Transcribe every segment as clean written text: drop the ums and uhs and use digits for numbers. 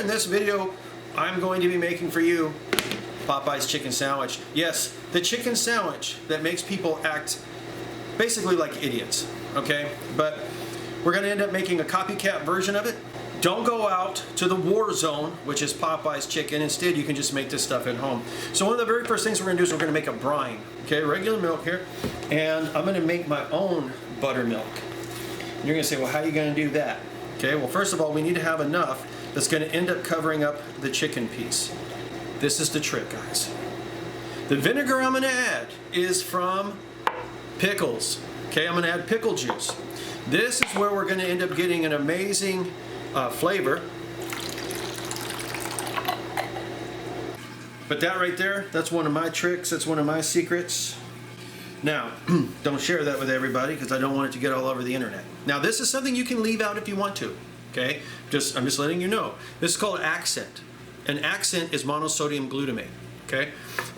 In this video, I'm going to be making for you Popeye's chicken sandwich. Yes, the chicken sandwich that makes people act basically like idiots, okay? But we're gonna end up making a copycat version of it. Don't go out to the war zone, which is Popeye's chicken. Instead, you can just make this stuff at home. So one of the very first things we're gonna do is we're gonna make a brine, okay? Regular milk here, and I'm gonna make my own buttermilk. And you're gonna say, well, how are you gonna do that? Okay, well, first of all, we need to have enough that's gonna end up covering up the chicken piece. This is the trick, guys. The vinegar I'm gonna add is from pickles. Okay, I'm gonna add pickle juice. This is where we're gonna end up getting an amazing flavor. But that right there, that's one of my tricks, that's one of my secrets. Now, don't share that with everybody because I don't want it to get all over the internet. Now, this is something you can leave out if you want to, okay? I'm just letting you know. This is called accent. An accent is monosodium glutamate, okay?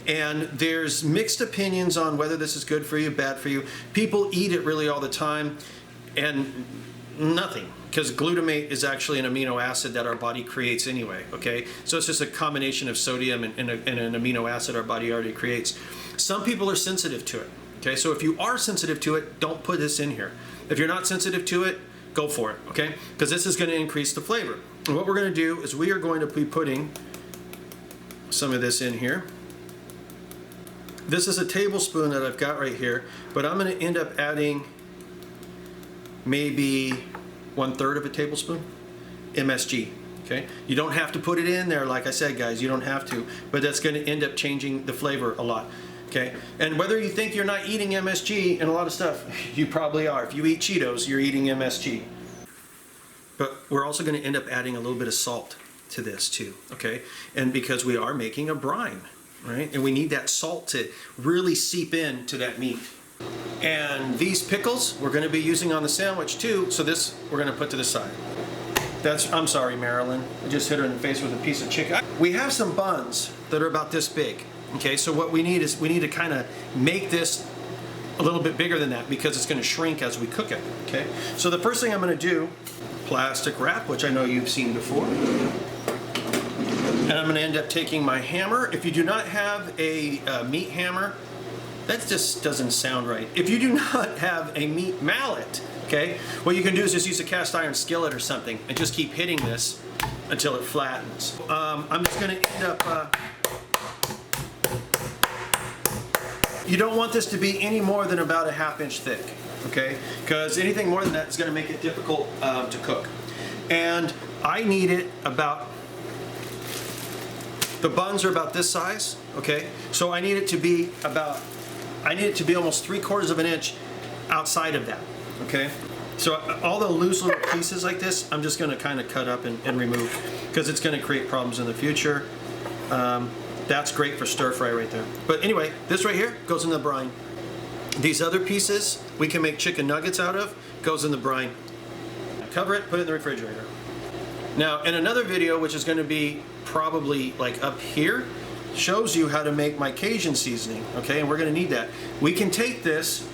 And there's mixed opinions on whether this is good for you, bad for you. People eat it really all the time and nothing, because glutamate is actually an amino acid that our body creates anyway, okay? So it's just a combination of sodium and an amino acid our body already creates. Some people are sensitive to it, okay? So if you are sensitive to it, don't put this in here. If you're not sensitive to it, go for it, okay? Because this is going to increase the flavor. And what we're going to do is we are going to be putting some of this in here. This is a tablespoon that I've got right here, but I'm going to end up adding maybe 1/3 of a tablespoon MSG. Okay, you don't have to put it in there, like I said, guys, you don't have to, but that's going to end up changing the flavor a lot. Okay, and whether you think you're not eating MSG and a lot of stuff, you probably are. If you eat Cheetos, you're eating MSG. But we're also going to end up adding a little bit of salt to this too, okay? And because we are making a brine, right? And we need that salt to really seep into that meat. And these pickles we're going to be using on the sandwich too, so this we're going to put to the side. I'm sorry, Marilyn. I just hit her in the face with a piece of chicken. We have some buns that are about this big. Okay, so what we need is we need to kind of make this a little bit bigger than that because it's going to shrink as we cook it. Okay, so the first thing I'm going to do, plastic wrap, which I know you've seen before. And I'm going to end up taking my hammer. If you do not have a meat hammer, that just doesn't sound right. If you do not have a meat mallet, okay, what you can do is just use a cast iron skillet or something and just keep hitting this until it flattens. I'm just going to end up... You don't want this to be any more than about a 1/2 inch thick, okay? Because anything more than that is going to make it difficult to cook. And I need it about... The buns are about this size, okay? So I need it to be about... I need it to be almost 3/4 of an inch outside of that, okay? So all the loose little pieces like this, I'm just going to kind of cut up and remove because it's going to create problems in the future. That's great for stir fry right there. But anyway, this right here goes in the brine. These other pieces we can make chicken nuggets out of, goes in the brine. Cover it, put it in the refrigerator. Now, in another video, which is going to be probably like up here, shows you how to make my Cajun seasoning, okay? And we're going to need that. We can take this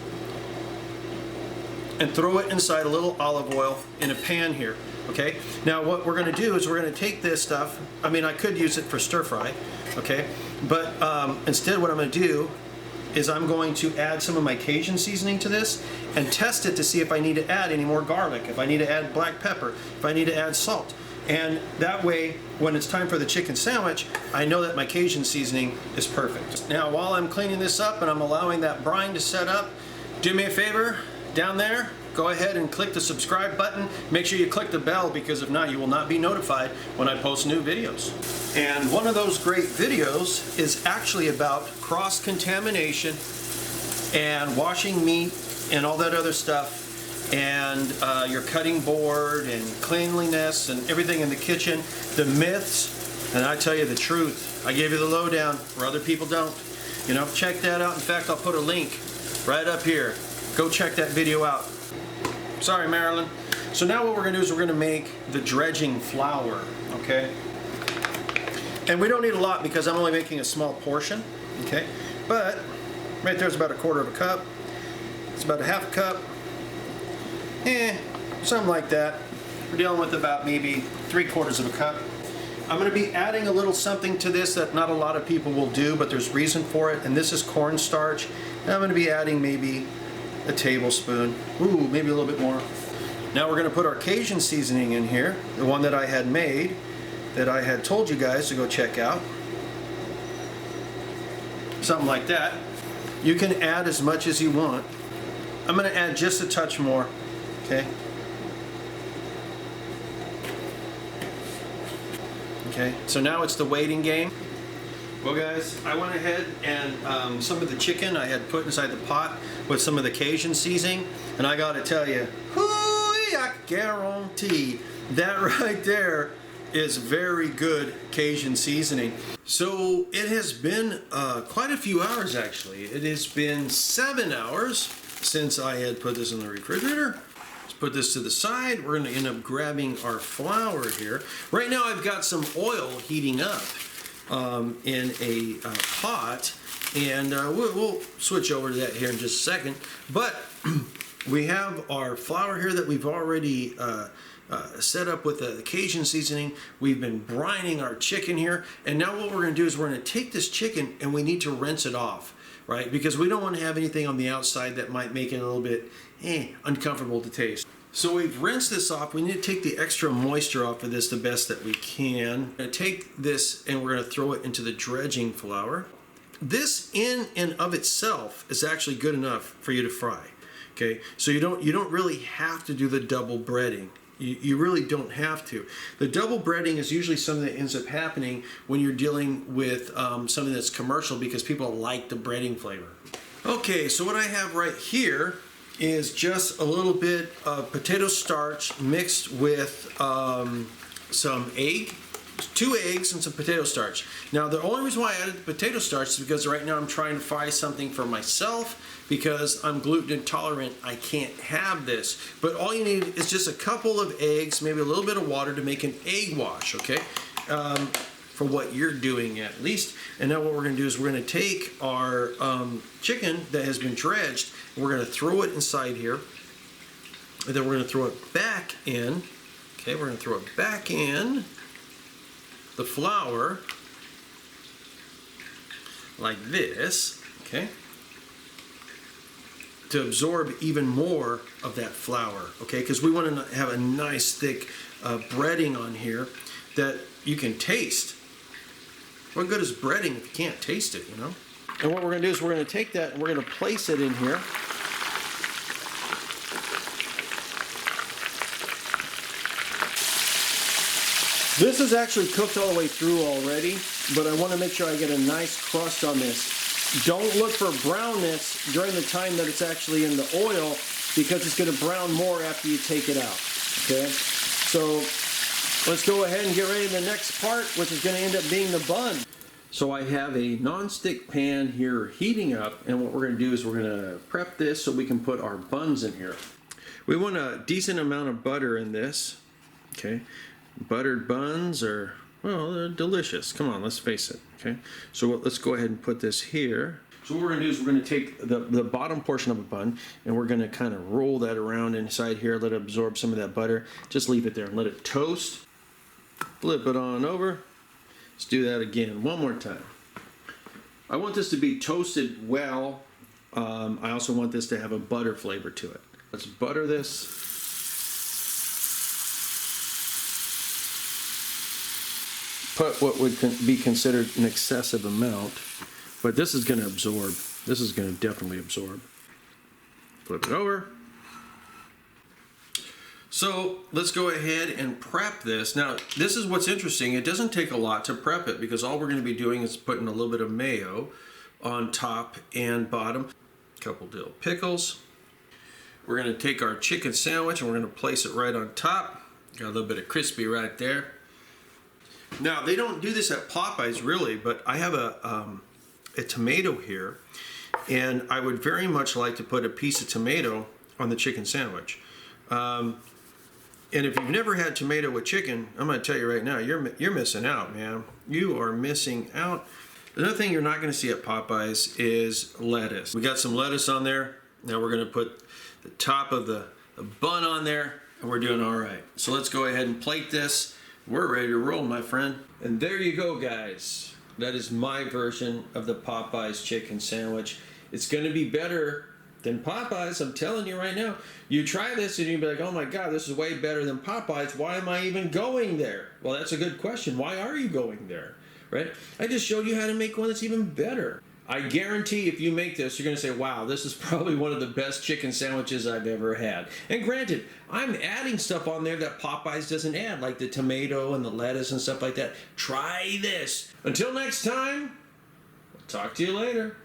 and throw it inside a little olive oil in a pan here, okay? Now what we're going to do is we're going to take this stuff, I mean I could use it for stir fry, okay? But instead what I'm going to do is I'm going to add some of my Cajun seasoning to this and test it to see if I need to add any more garlic, if I need to add black pepper, if I need to add salt. And that way, when it's time for the chicken sandwich, I know that my Cajun seasoning is perfect. Now while I'm cleaning this up and I'm allowing that brine to set up, do me a favor, down there, go ahead and click the subscribe button. Make sure you click the bell because if not, you will not be notified when I post new videos. And one of those great videos is actually about cross-contamination and washing meat and all that other stuff and your cutting board and cleanliness and everything in the kitchen, the myths, and I tell you the truth. I gave you the lowdown where other people don't. You know, check that out. In fact, I'll put a link right up here. Go check that video out. Sorry, Marilyn. So now what we're going to do is we're going to make the dredging flour, okay? And we don't need a lot because I'm only making a small portion, okay? But right there's about 1/4 of a cup. It's about 1/2 cup. Something like that. We're dealing with about maybe 3/4 of a cup. I'm going to be adding a little something to this that not a lot of people will do, but there's reason for it, and this is cornstarch. And I'm going to be adding maybe a tablespoon, ooh, maybe a little bit more. Now we're going to put our Cajun seasoning in here, the one that I had made, that I had told you guys to go check out. Something like that. You can add as much as you want. I'm going to add just a touch more, okay? Okay, so now it's the waiting game. Well guys, I went ahead and some of the chicken I had put inside the pot with some of the Cajun seasoning, and I gotta tell you, I guarantee that right there is very good Cajun seasoning. So it has been quite a few hours actually. It has been 7 hours since I had put this in the refrigerator. Let's put this to the side. We're going to end up grabbing our flour here. Right now I've got some oil heating up in a pot, and we'll switch over to that here in just a second. But we have our flour here that we've already set up with the Cajun seasoning. We've been brining our chicken here, and now what we're going to do is we're going to take this chicken and we need to rinse it off, right? Because we don't want to have anything on the outside that might make it a little bit uncomfortable to taste. So we've rinsed this off. We need to take the extra moisture off of this the best that we can. We're going to take this and we're going to throw it into the dredging flour. This in and of itself is actually good enough for you to fry. Okay, so you don't really have to do the double breading. You really don't have to. The double breading is usually something that ends up happening when you're dealing with something that's commercial, because people like the breading flavor. Okay, so what I have right here is just a little bit of potato starch mixed with some egg, 2 eggs and some potato starch. Now the only reason why I added the potato starch is because right now I'm trying to fry something for myself. Because I'm gluten intolerant, I can't have this. But all you need is just a couple of eggs, maybe a little bit of water to make an egg wash, okay? For what you're doing at least. And now what we're going to do is we're going to take our chicken that has been dredged, and we're going to throw it inside here. And then we're going to throw it back in. Okay, we're going to throw it back in the flour like this, okay? To absorb even more of that flour, okay? Because we want to have a nice thick breading on here that you can taste. What good is breading if you can't taste it, you know? And what we're going to do is we're going to take that and we're going to place it in here. This is actually cooked all the way through already, but I want to make sure I get a nice crust on this. Don't look for brownness during the time that it's actually in the oil, because it's going to brown more after you take it out. Okay, so let's go ahead and get ready to the next part, which is going to end up being the bun. So I have a non-stick pan here heating up, and what we're going to do is we're going to prep this so we can put our buns in here. We want a decent amount of butter in this. Okay, buttered buns are, well, they're delicious. Come on, let's face it. Okay, so let's go ahead and put this here. So what we're going to do is we're going to take the bottom portion of a bun, and we're going to kind of roll that around inside here, let it absorb some of that butter. Just leave it there and let it toast. Flip it on over. Let's do that again one more time. I want this to be toasted well. I also want this to have a butter flavor to it. Let's butter this. Put what would be considered an excessive amount, but this is going to absorb. This is going to definitely absorb. Flip it over. So let's go ahead and prep this. Now, this is what's interesting. It doesn't take a lot to prep it, because all we're going to be doing is putting a little bit of mayo on top and bottom. A couple dill pickles. We're going to take our chicken sandwich and we're going to place it right on top. Got a little bit of crispy right there. Now, they don't do this at Popeyes really, but I have a tomato here, and I would very much like to put a piece of tomato on the chicken sandwich. And if you've never had tomato with chicken, I'm going to tell you right now, you're missing out, man. You are missing out. Another thing you're not going to see at Popeyes is lettuce. We got some lettuce on there. Now we're going to put the top of the bun on there, and we're doing all right. So let's go ahead and plate this. We're ready to roll, my friend. And there you go, guys. That is my version of the Popeyes chicken sandwich. It's going to be better than Popeyes, I'm telling you right now. You try this and you'll be like, oh my God, this is way better than Popeyes. Why am I even going there? Well, that's a good question. Why are you going there? Right? I just showed you how to make one that's even better. I guarantee if you make this, you're going to say, wow, this is probably one of the best chicken sandwiches I've ever had. And granted, I'm adding stuff on there that Popeyes doesn't add, like the tomato and the lettuce and stuff like that. Try this. Until next time, I'll talk to you later.